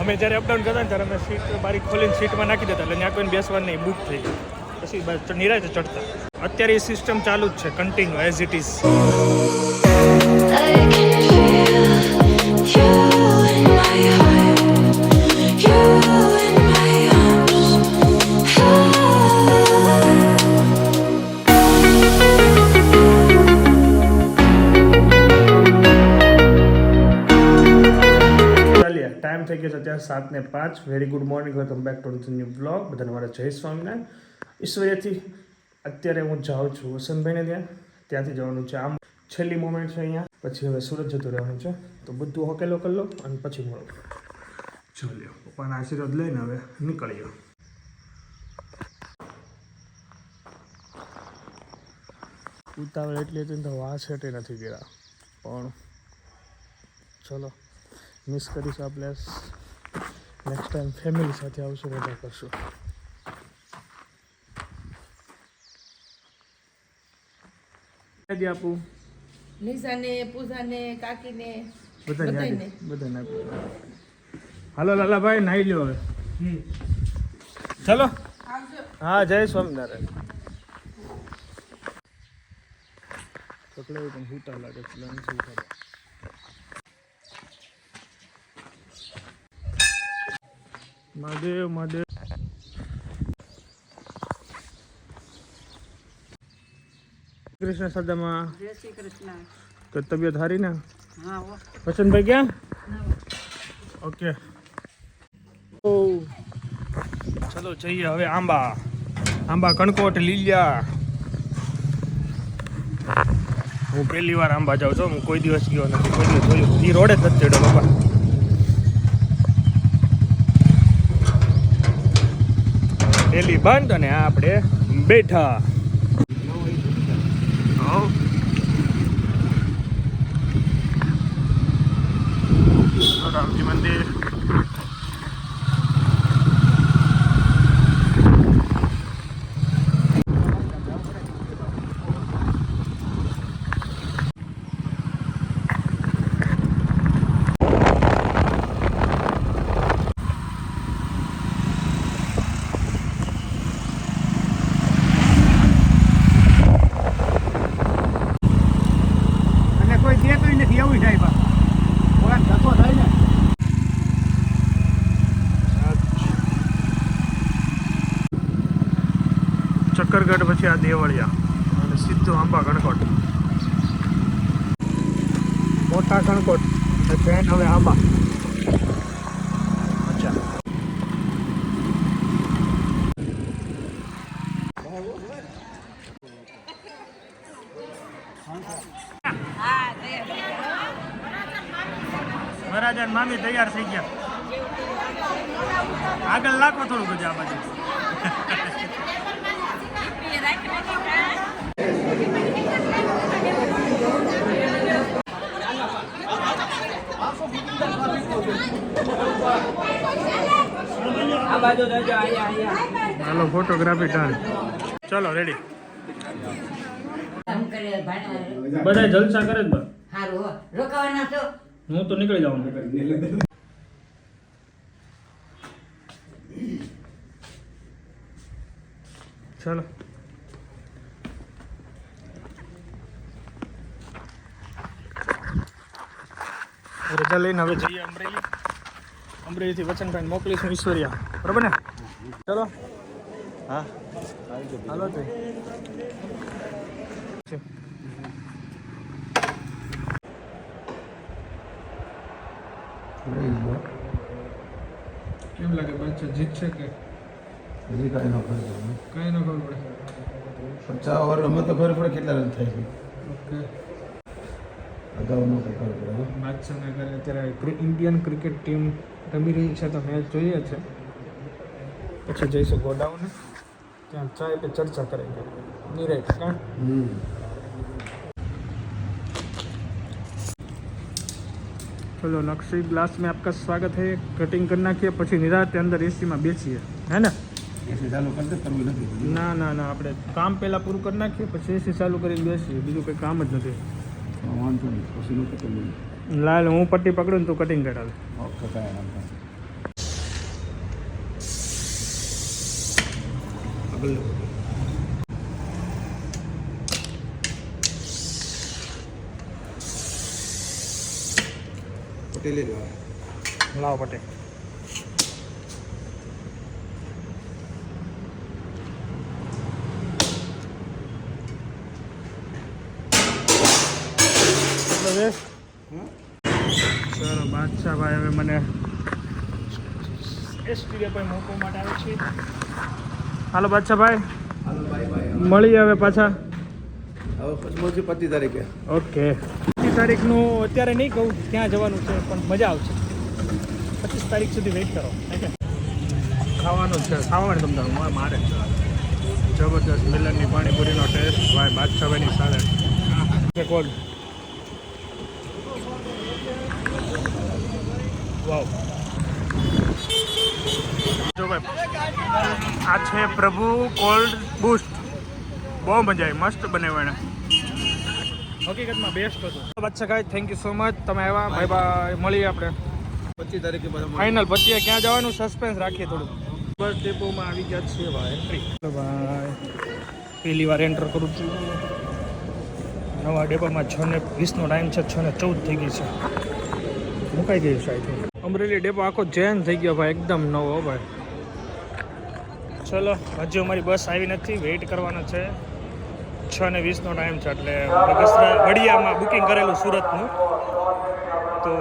અમે જ્યારે અપડાઉન કરતા ને ત્યારે અમે સીટ બારી ખોલીને સીટમાં નાખી દેતા એટલે ત્યાં કોઈને બેસવા નહીં, બુક થઈ ગઈ. પછી નિરાતે ચડતા. અત્યારે એ સિસ્ટમ ચાલુ જ છે continue as it is. Time થઈ ગયો છે અત્યારે 7:05. Very good morning, welcome back to new blog. બધાને મારા જય સ્વામિનારાયણ. ઈશ્વરીયથી અત્યારે હું જાઉં છું વસંતભાઈને ત્યાંથી જવાનું છે. આમ છેલ્લી મોમેન્ટ છે અહીંયા, પછી હવે સુરત જતું રહેવાનું છે. તો બધું હોકેલો કરી લો અને પછી મળો. ચાલ્યો, પપ્પાના આશીર્વાદ લઈને હવે નીકળ્યો. ઉતાવળ એટલી હતી તો વાસ હેઠે નથી ગયા, પણ ચલો મિસ કરીશું આ પ્લેસ. નેક્સ્ટ ટાઈમ ફેમિલી સાથે આવશું, મજા કરશું. આપું નિશાને, પૂજાને, કાકીને બધાને હાલો લાલાભાઈ, નાઈ લ્યો હવે. ચલો, હા, જય સ્વામિનારાયણ. ચોકલેટ પણ હૂટા લાગે છે. મહાદેવ મહાદેવ. કૃષ્ણ સદામાં. જય શ્રી કૃષ્ણ. તો તબિયત સારી ને? હા. વસંતભાઈ ક્યાં? ઓકે, ચલો જઈએ હવે આંબા કણકોટ લીલિયા. હું પહેલી વાર આંબા જાઉં છું. હું કોઈ દિવસ ગયો નથી, કોઈ દિવસ જોયું એ રોડે જ નથી ચડ્યો બાપા. પેલી બંધ અને આપણે બેઠા. રામજી મંદિર. ચક્કરગઢ પછી આ દેવળિયા અને સીધું આંબા કણકોટ. મોટા કણકોટ ટ્રેન હવે આંબા. અચ્છા, વરાજા મામી તૈયાર થઈ ગયા. આગળ લાખો થોડું બધું આ બાજુ. ચાલો ફોટોગ્રાફી ડન. ચલો રેડી. બધા જલસા કરે જ બસ. હું તો નીકળી જાઉં. ચલો રજા લઈને હવે જઈએ અમરેલી. અમરેલીથી વચનભાઈ મોકલીશું ઈશ્વરિયા, બરાબર ને? ચલો, હા હાલો. તો કેમ લાગે બચ્ચા જીતશે કે હજી કાંઈ ન ખબર કઈ ન ખબર પડે? 50 ઓવર અમે તો ખબર પડે કેટલા રન થાય છે. ઓકે, અગાઉ ન ખબર પડે. બાદશાહને ઘરે અત્યારે ઇન્ડિયન ક્રિકેટ ટીમ રમી રહી છે, તો મેચ જોઈએ છે. પછી જઈશું ગોડાઉન, ત્યાં ચાય पे चर्चा करेंगे. नीरज का चलो नक्शी ग्लास में आपका स्वागत है. कटिंग करना किया પછી નિરાતે અંદર એસીમાં બેસીએ, હે ને? એસી ચાલુ કરી દે, કરવું નથી. ના આપણે કામ પહેલાં પૂરું કરી નાખીએ, પછી એસી ચાલુ કરીને બેસીએ. બીજું કંઈ કામ જ નથી. વાંધો નહીં, પછી નથી કરવું. લાલ હું પટ્ટી પકડું ને તું કટિંગ કરાવે. ઓકે, કાંઈ વાંધો નહીં. કરી લો પટેલી લો લાવો પટે ચલો બાદશાહ ભાઈ હવે મને એસટી પર મૂકવા માટે આવે છે. હાલો બાદશાહ ભાઈ હાલો બાય બાય મળીએ હવે પાછા. હવે પછી 25 તારીખે ઓકે 25 તારીખનું અત્યારે નહીં કહું ક્યાં જવાનું છે, પણ મજા આવશે. 25 તારીખ સુધી વેઇટ કરો. ખાવાનું છે, ખાવાનું તમને મારે જબરદસ્ત મિલનની પાણીપુરીનો ટેસ્ટ ભાઈ બાદશાહભાઈની સાથે કોણ વાવ. જો ભાઈ આ છે પ્રભુ કોલ્ડ બૂસ્ટ, બહુ મજા આવી, મસ્ત બનાવ્યું એણે, હકીકતમાં બેસ્ટ હતું. બાદશાહ ભાઈ થેન્ક યુ સો મચ, તમે આવ્યા. બાય બાય, મળીએ આપણે 25 તારીખે બધા ફાઇનલ. પછી ક્યાં જવાનું સસ્પેન્સ રાખીએ થોડું. બસ ડેપોમાં આવી ગયા છીએ ભાઈ. એન્ટ્રી ભાઈ પહેલી વાર એન્ટર કરું છું નવા ડેપોમાં. 6:20નો ટાઈમ છે, 6:14 થઈ ગઈ છે. મુકાઈ ગયું છે આઈ થિંક. અમરેલી ડેપો આખો ચેન્જ થઈ ગયો ભાઈ, એકદમ નવો ભાઈ. ચલો હજી અમારી બસ આવી નથી, વેઇટ કરવાનો છે. 6:20નો ટાઈમ છે, એટલે બગસરા વડિયામાં બુકિંગ કરેલું સુરતનું, તો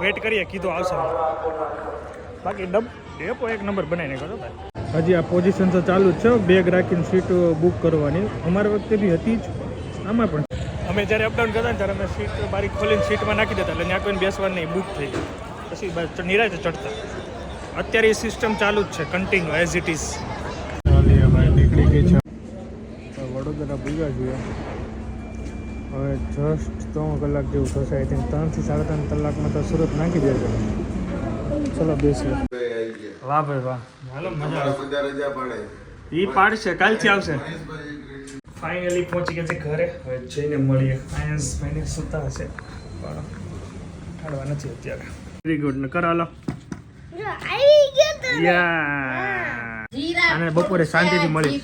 વેઇટ કરીએ, કીધું આવશે. બાકી ડેપો એક નંબર બનાવીને કરો ભાઈ. હજી આ પોઝિશન તો ચાલુ જ છે, બેગ રાખીને સીટ બુક કરવાની. અમારા વખતે બી હતી જ, આમાં પણ અમે જ્યારે અપડાઉન કરતા ને ત્યારે અમે સીટ બારી ખોલીને સીટમાં નાખી દેતા, એટલે ત્યાં કોઈને બેસવાનું નહીં, બુક થઈ ગઈ. પછી બસ નિરાતે ચડતા. અત્યારે એ સિસ્ટમ ચાલુ જ છે, કન્ટિન્યુ એઝ ઇટ ઇઝ. ભાઈ નીકળી ગઈ છે, વડોદરા ભૂગ્યા છીએ. હવે જસ્ટ 3 કલાક જેવું થશે. આઈ થિંક 3 થી 3.5 કલાકમાં તો સુરત નાખી દેશે. ચલો બેસીએ. વાહ ભાઈ વાહ, હાલો મજા આવે. એ પાડશે, કાલથી આવશે. ફાઇનલી પહોંચી ગયા છે ઘરે. હવે જઈને મળીએ. આયન્સ ભાઈને સુતા હશે, પણ કાઢવા નથી અત્યારે. વેરી ગુડ ને કર હાલો. યા અને બપોરે શાંતિથી મળી.